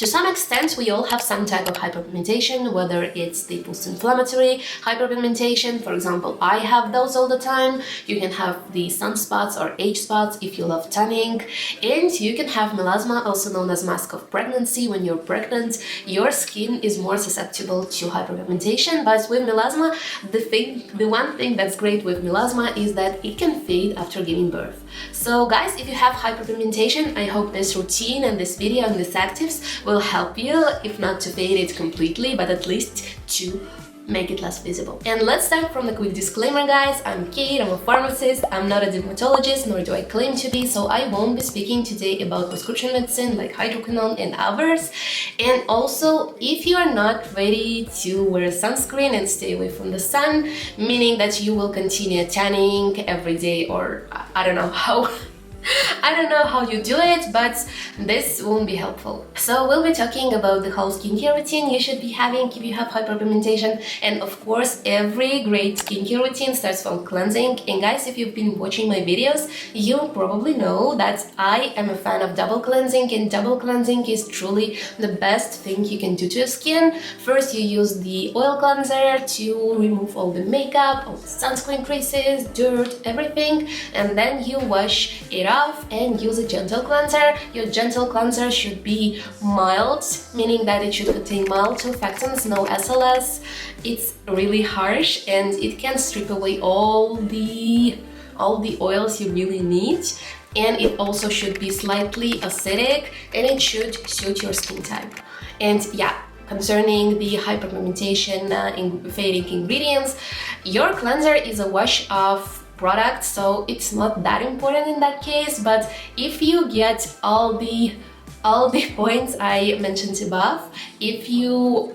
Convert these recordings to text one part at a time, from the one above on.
To some extent, we all have some type of hyperpigmentation, whether it's the post-inflammatory hyperpigmentation. For example, I have those all the time. You can have the sunspots or age spots if you love tanning. And you can have melasma, also known as mask of pregnancy. When you're pregnant, your skin is more susceptible to hyperpigmentation. But with melasma, the one thing that's great with melasma is that it can fade after giving birth. So guys, if you have hyperpigmentation, I hope this routine and this video and these actives will help you, if not to fade it completely, but at least to make it less visible. And let's start from the quick disclaimer, guys. I'm Kate, I'm a pharmacist, I'm not a dermatologist, nor do I claim to be, so I won't be speaking today about prescription medicine like hydroquinone and others. And also, if you are not ready to wear sunscreen and stay away from the sun, meaning that you will continue tanning every day, or I don't know how you do it, but this won't be helpful. So we'll be talking about the whole skincare routine you should be having if you have hyperpigmentation, and of course every great skincare routine starts from cleansing. And guys, if you've been watching my videos, you probably know that I am a fan of double cleansing, and double cleansing is truly the best thing you can do to your skin. First, you use the oil cleanser to remove all the makeup, all the sunscreen traces, dirt, everything, and then you wash it off and use a gentle cleanser. Your gentle cleanser should be mild, meaning that it should contain mild surfactants, no SLS. It's really harsh and it can strip away all the oils you really need. And it also should be slightly acidic, and it should suit your skin type. And yeah, concerning the hyperpigmentation fading ingredients, your cleanser is a wash of product, so it's not that important in that case. But if you get all the points I mentioned above, if you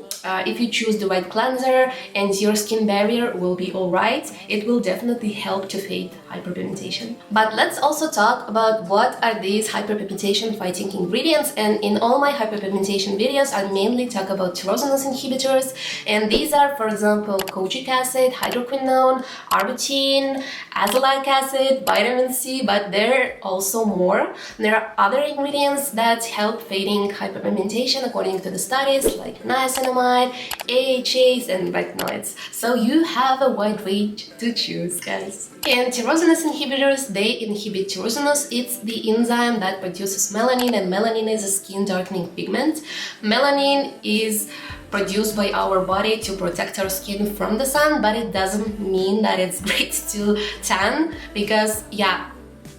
choose the right cleanser and your skin barrier will be alright, it will definitely help to fade hyperpigmentation. But let's also talk about what are these hyperpigmentation fighting ingredients. And in all my hyperpigmentation videos, I mainly talk about tyrosinase inhibitors, and these are, for example, kojic acid, hydroquinone, arbutin, azelaic acid, vitamin C, but there are also more. There are other ingredients that help fading hyperpigmentation according to the studies, like niacinamide, AHAs and retinoids. So you have a wide range to choose, guys. And tyrosinase inhibitors, they inhibit tyrosinase. It's the enzyme that produces melanin, and melanin is a skin darkening pigment. Melanin is produced by our body to protect our skin from the sun, but it doesn't mean that it's great to tan, because yeah,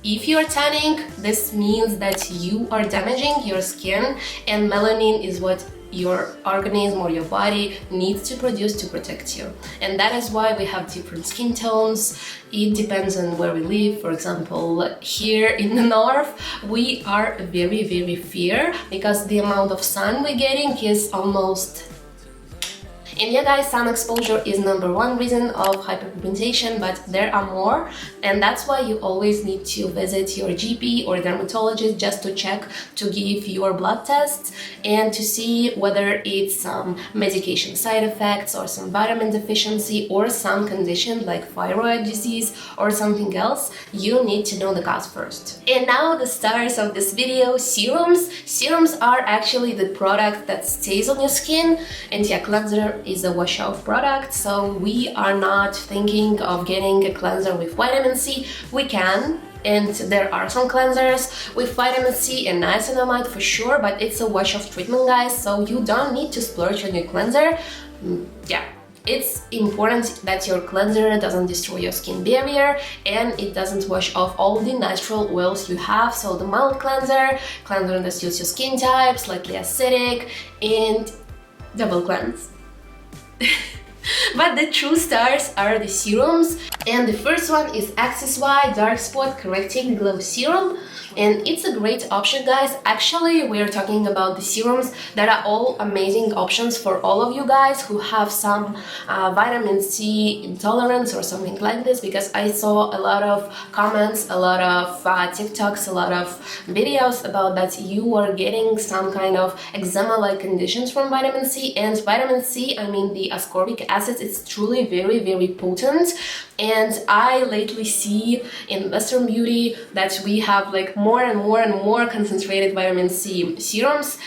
if you're tanning, this means that you are damaging your skin, and melanin is what your organism or your body needs to produce to protect you. And that is why we have different skin tones. It depends on where we live. For example, here in the north, we are very, very fair because the amount of sun we're getting is almost... And yeah, guys, sun exposure is #1 reason of hyperpigmentation, but there are more, and that's why you always need to visit your GP or dermatologist just to check, to give your blood tests and to see whether it's some medication side effects or some vitamin deficiency or some condition like thyroid disease or something else. You need to know the cause first. And now the stars of this video, serums. Serums are actually the product that stays on your skin, and yeah, cleanser is a wash-off product, so we are not thinking of getting a cleanser with vitamin C. We can, and there are some cleansers with vitamin C and niacinamide for sure, but it's a wash-off treatment, guys, so you don't need to splurge on your cleanser. Yeah, it's important that your cleanser doesn't destroy your skin barrier and it doesn't wash off all the natural oils you have. So the mild cleanser that suits your skin type, slightly acidic, and double cleanse. But the true stars are the serums, and the first one is Axis Y Dark Spot Correcting Glow Serum, and it's a great option, guys. Actually, we're talking about the serums that are all amazing options for all of you guys who have some vitamin C intolerance or something like this, because I saw a lot of comments, a lot of TikToks, a lot of videos about that you are getting some kind of eczema-like conditions from vitamin C. And vitamin C, I mean the ascorbic acid, it's truly very, very potent. And I lately see in Western beauty that we have like more and more and more concentrated vitamin C serums.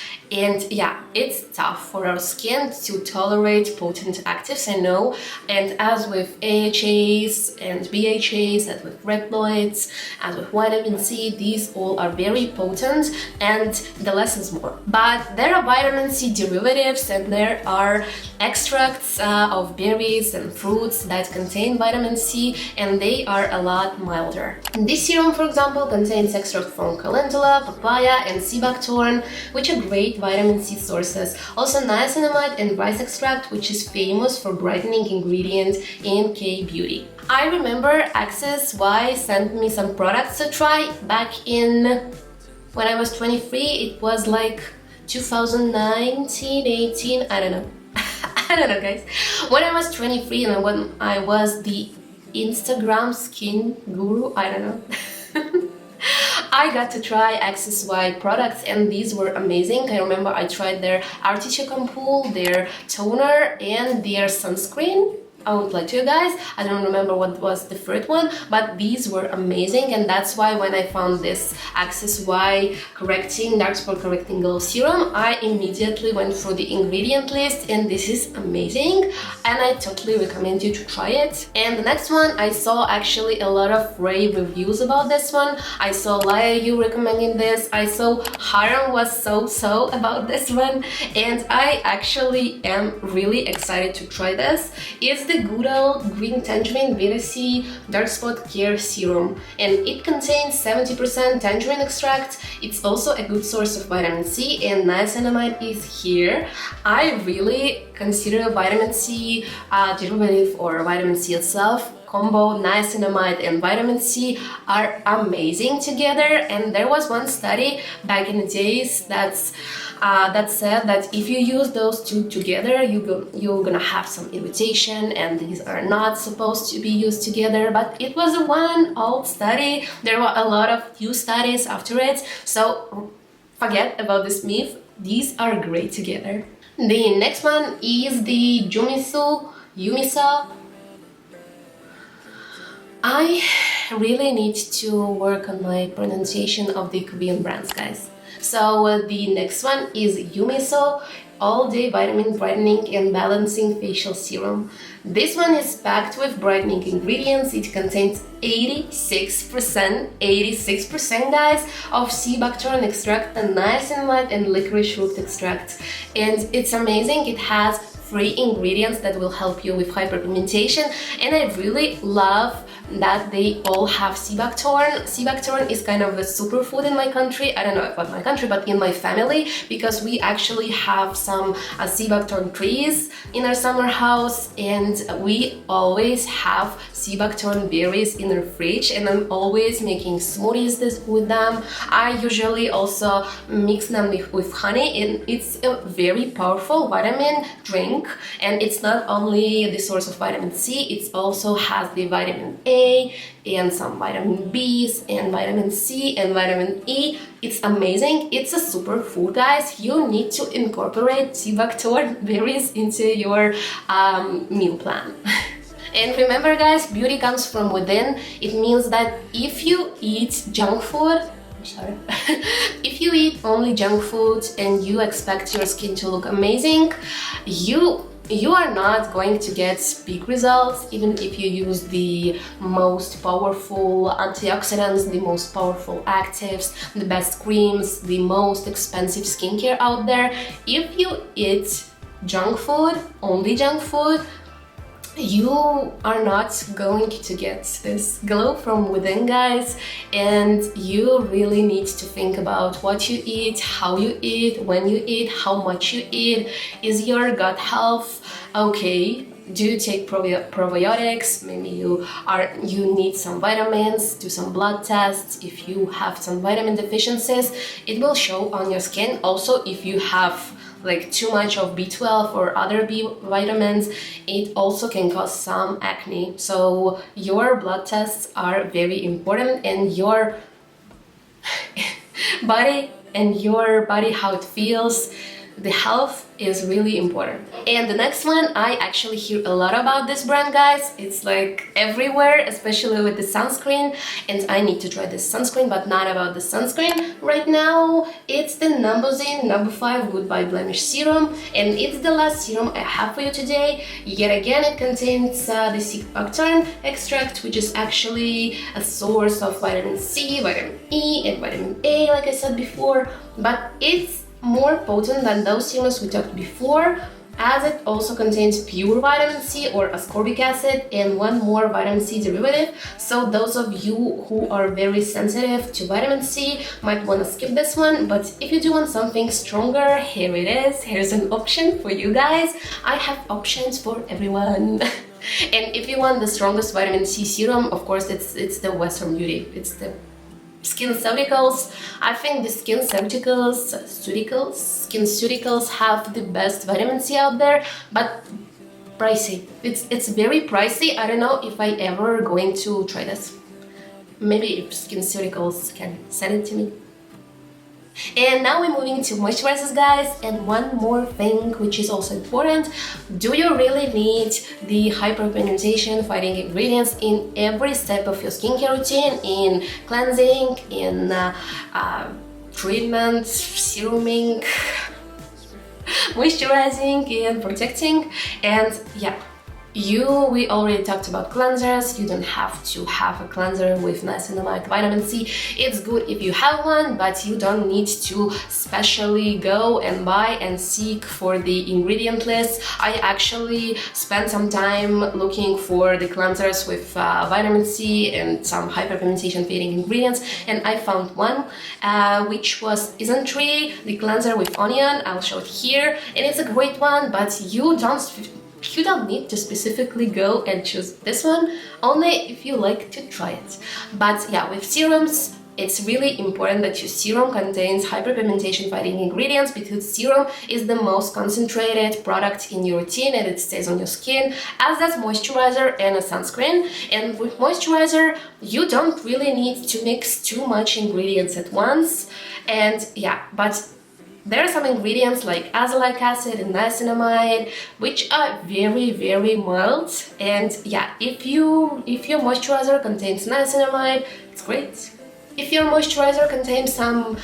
And yeah, it's tough for our skin to tolerate potent actives, I know. And as with AHAs and BHAs, as with retinoids, as with vitamin C, these all are very potent, and the less is more. But there are vitamin C derivatives, and there are extracts of berries and fruits that contain vitamin C, and they are a lot milder. This serum, for example, contains extract from calendula, papaya, and sea buckthorn, which are great vitamin C sources. Also niacinamide and rice extract, which is famous for brightening ingredient in kbeauty. I remember Access Y sent me some products to try back in when I was 23. It was like 2019, 18, I don't know. I don't know, guys. When I was 23 and when I was the Instagram skin guru, I don't know. I got to try Access Y products, and these were amazing. I remember I tried their artichoke ampoule, their toner, and their sunscreen. I won't lie to you guys, I don't remember what was the third one, but these were amazing, and that's why when I found this Access Y correcting, dark spot correcting glow serum, I immediately went through the ingredient list, and this is amazing, and I totally recommend you to try it. And the next one, I saw actually a lot of rave reviews about this one. I saw Laya recommending this, I saw Haruharu was so about this one, and I actually am really excited to try this. It's the Goodal Green Tangerine Vita C Dark Spot Care Serum, and it contains 70% tangerine extract. It's also a good source of vitamin C, and niacinamide is here. I really consider vitamin C derivative or vitamin C itself combo, niacinamide and vitamin C are amazing together. And there was one study back in the days that said that if you use those two together, you're gonna have some irritation, and these are not supposed to be used together. But it was a one old study. There were a lot of new studies after it, so forget about this myth. These are great together. The next one is the JUMISO. I really need to work on my pronunciation of the Korean brands, guys. So the next one is JUMISO All-Day Vitamin Brightening and Balancing Facial Serum. This one is packed with brightening ingredients. It contains 86% guys, of sea buckthorn extract and niacinamide and licorice root extract. And it's amazing. It has 3 ingredients that will help you with hyperpigmentation, and I really love that they all have sea buckthorn. Sea buckthorn is kind of a superfood in my country. I don't know about my country, but in my family, because we actually have some sea buckthorn trees in our summer house, and we always have sea buckthorn berries in our fridge, and I'm always making smoothies with them. I usually also mix them with honey, and it's a very powerful vitamin drink. And it's not only the source of vitamin C, it also has the vitamin A and some vitamin B's and vitamin C and vitamin E. It's amazing. It's a superfood, guys. You need to incorporate sea buckthorn berries into your meal plan. And remember, guys, beauty comes from within. It means that if you eat junk food, if you eat only junk food and you expect your skin to look amazing, you are not going to get big results, even if you use the most powerful antioxidants, the most powerful actives, the best creams, the most expensive skincare out there. If you eat junk food, only junk food, you are not going to get this glow from within, guys. And you really need to think about what you eat, how you eat, when you eat, how much you eat. Is your gut health okay? Do you take probiotics? Maybe you need some vitamins. Do some blood tests. If you have some vitamin deficiencies, it will show on your skin. Also, if you have like too much of B12 or other B vitamins, it also can cause some acne. So your blood tests are very important, and your body how it feels, the health is really important. And the next one, I actually hear a lot about this brand, guys. It's like everywhere, especially with the sunscreen, and I need to try this sunscreen, but not about the sunscreen right now. It's the numbuzin No. 5 Goodbye Blemish Serum, and it's the last serum I have for you today. Yet again, it contains the Buckthorn extract, which is actually a source of vitamin C, vitamin E, and vitamin A, like I said before, but it's more potent than those serums we talked before, as it also contains pure vitamin C or ascorbic acid and one more vitamin C derivative. So those of you who are very sensitive to vitamin C might want to skip this one, but if you do want something stronger, here it is. Here's an option for you guys. I have options for everyone. And if you want the strongest vitamin C serum, of course it's the Western Beauty. It's the SkinCeuticals. I think the SkinCeuticals have the best vitamin C out there, but pricey. It's very pricey. I don't know if I ever going to try this. Maybe if SkinCeuticals can send it to me. And now we're moving to moisturizers, guys, and one more thing which is also important. Do you really need the hyperpigmentation fighting ingredients in every step of your skincare routine, in cleansing, in treatment, seruming, moisturizing and protecting? And yeah, we already talked about cleansers. You don't have to have a cleanser with niacinamide vitamin C. It's good if you have one, but you don't need to specially go and buy and seek for the ingredient list. I actually spent some time looking for the cleansers with vitamin C and some hyperpigmentation feeding ingredients, and I found one which was Isn't-Tree, the cleanser with onion. I'll show it here, and it's a great one, but you don't need to specifically go and choose this one, only if you like to try it. But yeah, with serums, it's really important that your serum contains hyperpigmentation fighting ingredients, because serum is the most concentrated product in your routine and it stays on your skin, as does moisturizer and a sunscreen. And with moisturizer, you don't really need to mix too much ingredients at once. And yeah, but there are some ingredients like azelaic acid and niacinamide which are very, very mild. And yeah, if your moisturizer contains niacinamide, it's great. If your moisturizer contains some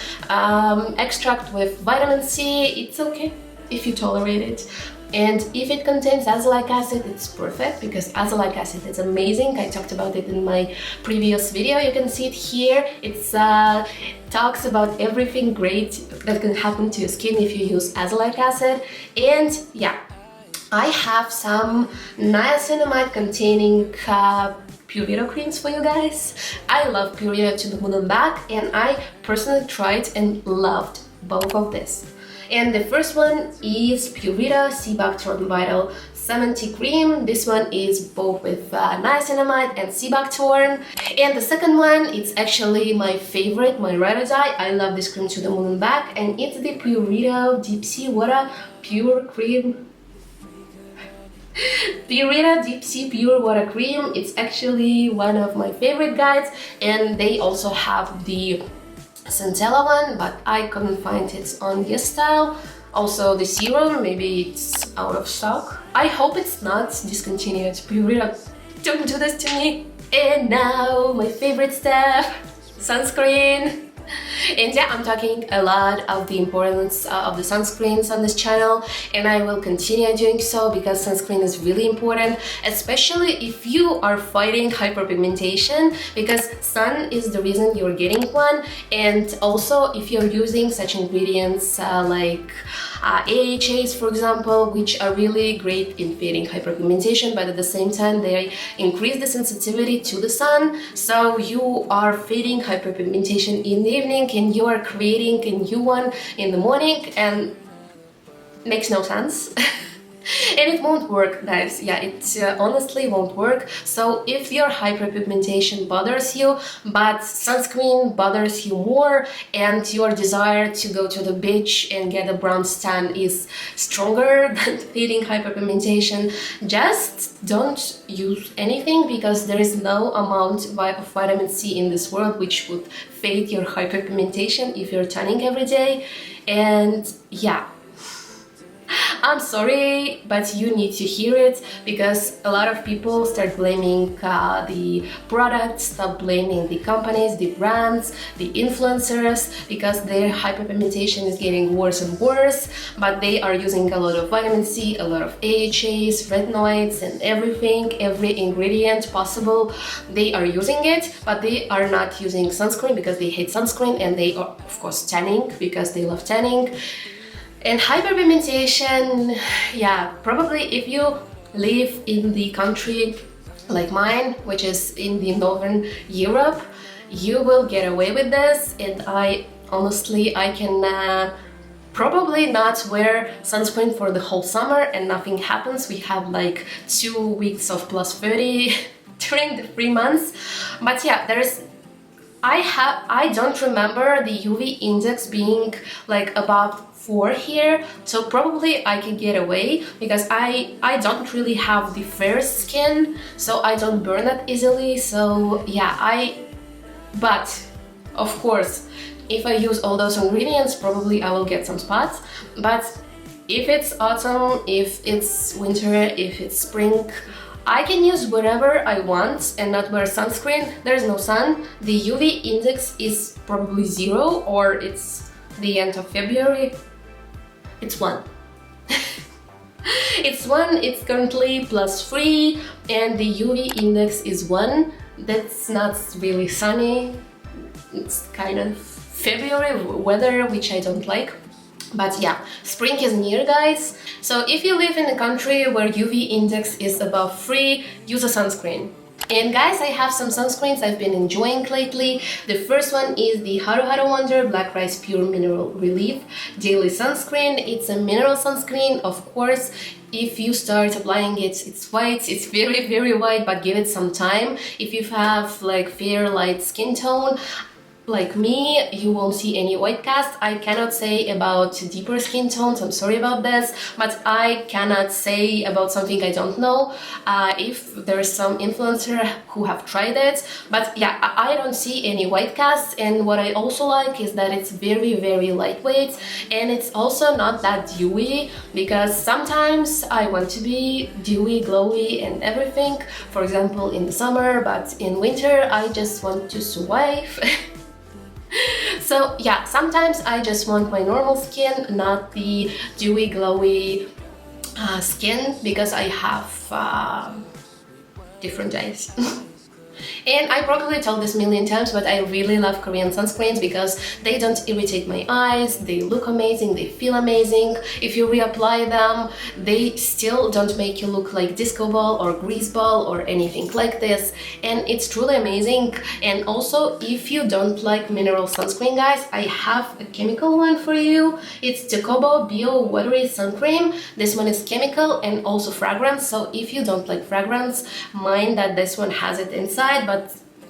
extract with vitamin C, it's okay if you tolerate it. And if it contains azelaic acid, it's perfect, because azelaic acid is amazing. I talked about it in my previous video. You can see it here. It's talks about everything great that can happen to your skin if you use azelaic acid. And yeah, I have some niacinamide containing Purito creams for you guys. I love Purito to the moon and back, and I personally tried and loved both of this. And the first one is Purito Sea Buckthorn Vital 70 cream. This one is both with niacinamide and sea buckthorn. And the second one, it's actually my favorite, my ride or die. I love this cream to the moon and back, and it's the Purito Deep Sea Water Pure Cream. Purito Deep Sea Pure Water Cream. It's actually one of my favorite guides, and they also have the Centella one, but I couldn't find it on this style. Also the serum, maybe it's out of stock. I hope it's not discontinued. Purito, don't do this to me. And now my favorite step, sunscreen. And yeah, I'm talking a lot of the importance of the sunscreens on this channel, and I will continue doing so, because sunscreen is really important, especially if you are fighting hyperpigmentation, because sun is the reason you're getting one. And also if you're using such ingredients like AHAs, for example, which are really great in fighting hyperpigmentation, but at the same time they increase the sensitivity to the sun, so you are fighting hyperpigmentation in the evening and you are creating a new one in the morning, and makes no sense. And it won't work, guys. Yeah, it honestly won't work. So if your hyperpigmentation bothers you, but sunscreen bothers you more, and your desire to go to the beach and get a brown tan is stronger than feeding hyperpigmentation, just don't use anything, because there is no amount of vitamin C in this world which would fade your hyperpigmentation if you're tanning every day. And yeah, I'm sorry, but you need to hear it, because a lot of people start blaming the products, stop blaming the companies, the brands, the influencers, because their hyperpigmentation is getting worse and worse, but they are using a lot of vitamin C, a lot of AHAs, retinoids and everything, every ingredient possible. They are using it, but they are not using sunscreen because they hate sunscreen, and they are of course tanning because they love tanning. And hyperpigmentation, yeah, probably if you live in the country like mine, which is in the Northern Europe, you will get away with this. And I honestly, I can probably not wear sunscreen for the whole summer and nothing happens. We have like 2 weeks of plus 30 during the 3 months. But yeah, I don't remember the UV index being like above 4 here, so probably I can get away because I don't really have the fair skin, so I don't burn that easily. So yeah, but of course, if I use all those ingredients, probably I will get some spots. But if it's autumn, if it's winter, if it's spring, I can use whatever I want and not wear sunscreen. There's no sun. The UV index is probably 0, or it's the end of February. It's 1. It's 1, it's currently plus 3, and the UV index is 1. That's not really sunny. It's kind of February weather, which I don't like. But yeah, spring is near, guys. So if you live in a country where UV index is above 3, use a sunscreen. And guys, I have some sunscreens I've been enjoying lately. The first one is the Haruharu Wonder Black Rice Pure Mineral Relief Daily Sunscreen. It's a mineral sunscreen, of course. If you start applying it, it's white, it's very, very white, but give it some time. If you have like fair light skin tone, like me, you won't see any white cast. I cannot say about deeper skin tones, I'm sorry about this, but I cannot say about something I don't know. If there's some influencer who have tried it, but yeah, I don't see any white casts. And what I also like is that it's very, very lightweight, and it's also not that dewy, because sometimes I want to be dewy, glowy and everything, for example in the summer, but in winter I just want to survive. So yeah, sometimes I just want my normal skin, not the dewy, glowy skin, because I have different days. And I probably told this a million times, but I really love Korean sunscreens because they don't irritate my eyes, they look amazing, they feel amazing. If you reapply them, they still don't make you look like disco ball or grease ball or anything like this, and it's truly amazing. And also, if you don't like mineral sunscreen, guys, I have a chemical one for you. It's TOCOBO Bio Watery Sun Cream. This one is chemical and also fragrance, so if you don't like fragrance, mind that this one has it inside, but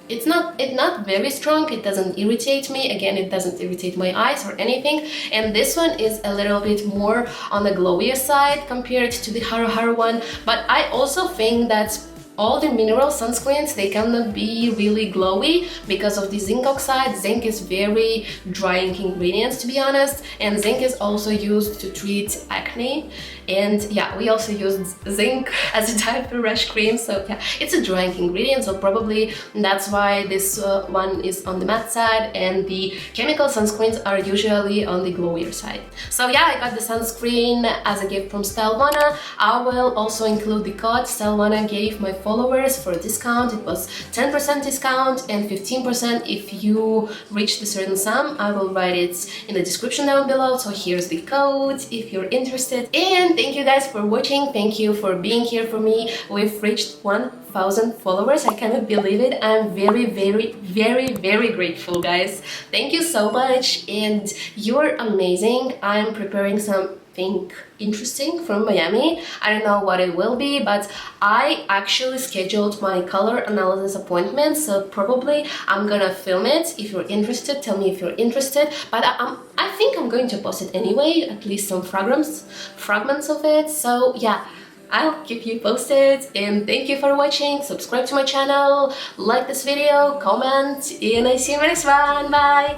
it's not very strong. It doesn't irritate me. Again, it doesn't irritate my eyes or anything. And this one is a little bit more on the glowier side compared to the Haruharu one. But I also think that all the mineral sunscreens, they cannot be really glowy because of the zinc oxide. Zinc is very drying ingredient, to be honest, and zinc is also used to treat acne. And yeah, we also use zinc as a diaper rash cream, so yeah, it's a drying ingredient, so probably that's why this one is on the matte side, and the chemical sunscreens are usually on the glowier side. So yeah, I got the sunscreen as a gift from StyleWanna. I will also include the code StyleWanna gave my followers for a discount. It was 10% discount and 15% if you reach the certain sum. I will write it in the description down below, so here's the code if you're interested. And thank you guys for watching, thank you for being here for me. We've reached 1,000 followers, I cannot believe it. I'm very, very, very, very grateful, guys. Thank you so much, and you're amazing. I'm preparing something interesting from Miami. I don't know what it will be, but I actually scheduled my color analysis appointment, so probably I'm gonna film it. If you're interested, tell me if you're interested, but I think I'm going to post it anyway, at least some fragments of it. So yeah, I'll keep you posted, and thank you for watching. Subscribe to my channel, like this video, comment, and I see you in the next one. Bye!